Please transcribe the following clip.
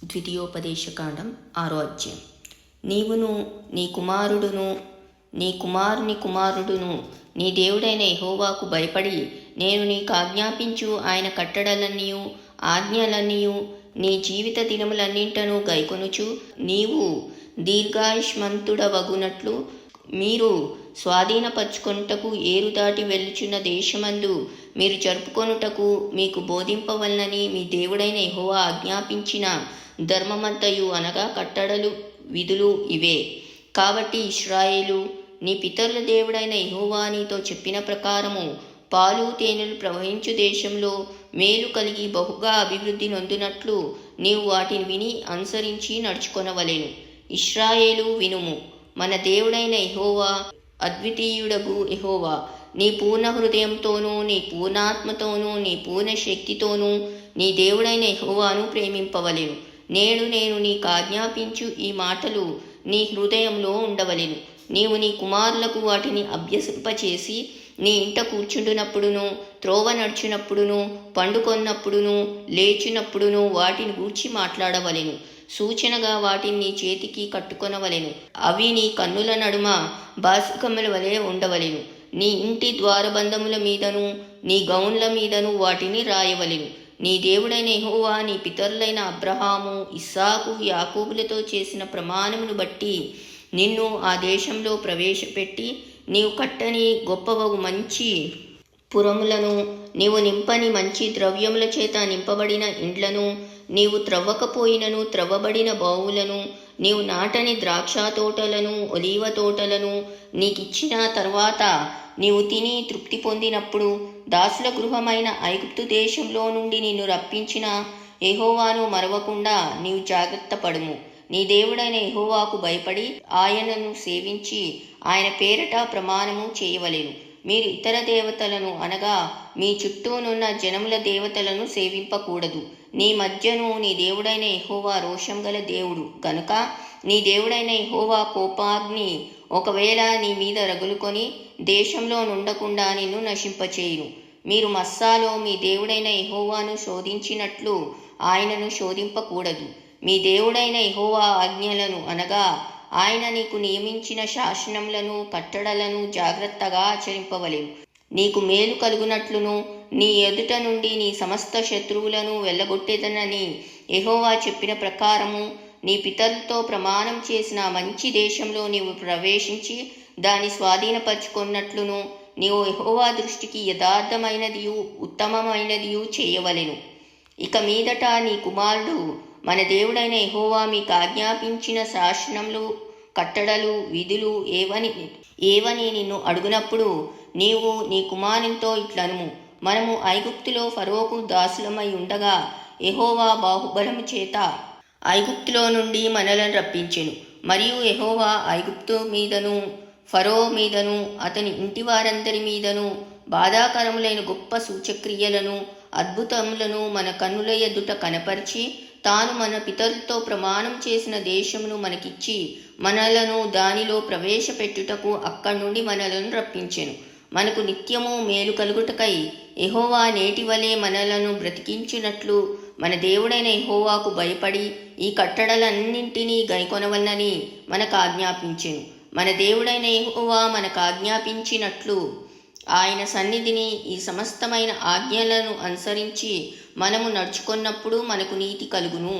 ద్వితీయోపదేశకాండం 6వ అధ్యాయం. నీవును నీ కుమారుడును నీ కుమారుని కుమారుడును నీ దేవుడైన యెహోవాకు భయపడి నేను నీకు ఆజ్ఞాపించు ఆయన కట్టడలన్నీయు ఆజ్ఞలన్నీయు నీ జీవిత దినములన్నింటను గైకొనుచు నీవు దీర్ఘాయుష్మంతుడవగునట్లు మీరు స్వాధీనపరచుకొనుటకు ఏరు దాటి వెళ్ళుచున్న దేశమందు మీరు జరుపుకొనుటకు మీకు బోధింపవలనని మీ దేవుడైన యెహోవా ఆజ్ఞాపించిన ధర్మమంతయు అనగా కట్టడలు విధులు ఇవే. కాబట్టి ఇశ్రాయేలు, నీ పితరుల దేవుడైన యెహోవా నీతో చెప్పిన ప్రకారము పాలు తేనెలు ప్రవహించు దేశంలో మేలు కలిగి బహుగా అభివృద్ధి నొందినట్లు నీవు వాటిని విని అనుసరించి నడుచుకొనవలెను. ఇశ్రాయేలు వినుము, మన దేవుడైన యెహోవా అద్వితీయుడగు యెహోవా. నీ పూర్ణ హృదయంతోనూ నీ పూర్ణాత్మతోనూ నీ పూర్ణ శక్తితోనూ నీ దేవుడైన యెహోవాను ప్రేమింపవలెను. నేను నీకు ఆజ్ఞాపించు ఈ మాటలు నీ హృదయంలో ఉండవలెను. నీవు నీ కుమారులకు వాటిని అభ్యసింపచేసి నీ ఇంట కూర్చుండునప్పుడును త్రోవ నడుచునప్పుడును పండుకొన్నప్పుడును లేచినప్పుడును వాటిని గూర్చి మాట్లాడవలెను. సూచనగా వాటిని నీ చేతికి కట్టుకొనవలెను. అవి నీ కన్నుల నడుమ బాసికముల వలె ఉండవలెను. నీ ఇంటి ద్వారబంధముల మీదను నీ గౌన్ల మీదను వాటిని రాయవలెను. నీ దేవుడైన యెహోవా నీ పితరులైన అబ్రహాము, ఇస్సాకు, యాకోబులతో చేసిన ప్రమాణమును బట్టి నిన్ను ఆ దేశంలో ప్రవేశపెట్టి నీవు కట్టని గొప్పవగు మంచి పురములను, నీవు నింపని మంచి ద్రవ్యముల చేత నింపబడిన ఇండ్లను, నీవు త్రవ్వకపోయినను త్రవ్వబడిన బావులను, నీవు నాటని ద్రాక్ష తోటలను ఒలీవ తోటలను నీకిచ్చిన తర్వాత నీవు తిని తృప్తి పొందినప్పుడు దాసుల గృహమైన ఐగుప్తు దేశంలో నుండి నిన్ను రప్పించిన యెహోవాను మరవకుండా నీవు జాగ్రత్త పడుము. నీ దేవుడైన యెహోవాకు భయపడి ఆయనను సేవించి ఆయన పేరట ప్రమాణము చేయవలెను. మీరు ఇతర దేవతలను అనగా మీ చుట్టూనున్న జనముల దేవతలను సేవింపకూడదు. నీ మధ్యను నీ దేవుడైన యెహోవా రోషం గల దేవుడు గనుక నీ దేవుడైన యెహోవా కోపాగ్ని ఒకవేళ నీ మీద రగులుకొని దేశంలో నుండకుండా నిన్ను నశింపచేయును. మీరు మస్సాలో మీ దేవుడైన యెహోవాను శోధించినట్లు ఆయనను శోధింపకూడదు. మీ దేవుడైన యెహోవా ఆజ్ఞలను అనగా ఆయన నీకు నియమించిన శాసనములను కట్టడలను జాగ్రత్తగా ఆచరింపవలెను. నీకు మేలు కలుగునట్లును నీ ఎదుట నుండి నీ సమస్త శత్రువులను వెళ్ళగొట్టేదనని యెహోవా చెప్పిన ప్రకారము నీ పితరులతో ప్రమాణం చేసిన మంచి దేశంలో నీవు ప్రవేశించి దాన్ని స్వాధీనపరచుకున్నట్లును నీవు యెహోవా దృష్టికి యథార్థమైనదియు ఉత్తమమైనదియు చేయవలెను. ఇక మీదట నీ కుమారుడు మన దేవుడైన యెహోవా మీకు ఆజ్ఞాపించిన శాసనములు కట్టడలు విధులు ఏవని నిన్ను అడుగునప్పుడు నీవు నీ కుమారునితో ఇట్లనుము, మనము ఐగుప్తులో ఫరోకు దాసులమై ఉండగా యెహోవా బాహుబలము చేత ఐగుప్తులో నుండి మనలను రప్పించెను. మరియు యెహోవా ఐగుప్తు మీదను ఫరో మీదను అతని ఇంటి వారందరి మీదను బాధాకరములైన గొప్ప సూచక్రియలను అద్భుతములను మన కన్నుల ఎదుట కనపరిచి తాను మన పితరులతో ప్రమాణం చేసిన దేశమును మనకిచ్చి మనలను దానిలో ప్రవేశపెట్టుటకు అక్కడి నుండి మనలను రప్పించెను. మనకు నిత్యము మేలు కలుగుటకై యెహోవా నేటి వలె మనలను బ్రతికించినట్లు మన దేవుడైన యెహోవాకు భయపడి ఈ కట్టడలన్నింటినీ గైకొనవలనని మనకు ఆజ్ఞాపించెను. మన దేవుడైన యెహోవా మనకు ఆజ్ఞాపించినట్లు ఆయన సన్నిధిని ఈ సమస్తమైన ఆజ్ఞలను అనుసరించి మనము నడుచుకున్నప్పుడు మనకు నీతి కలుగును.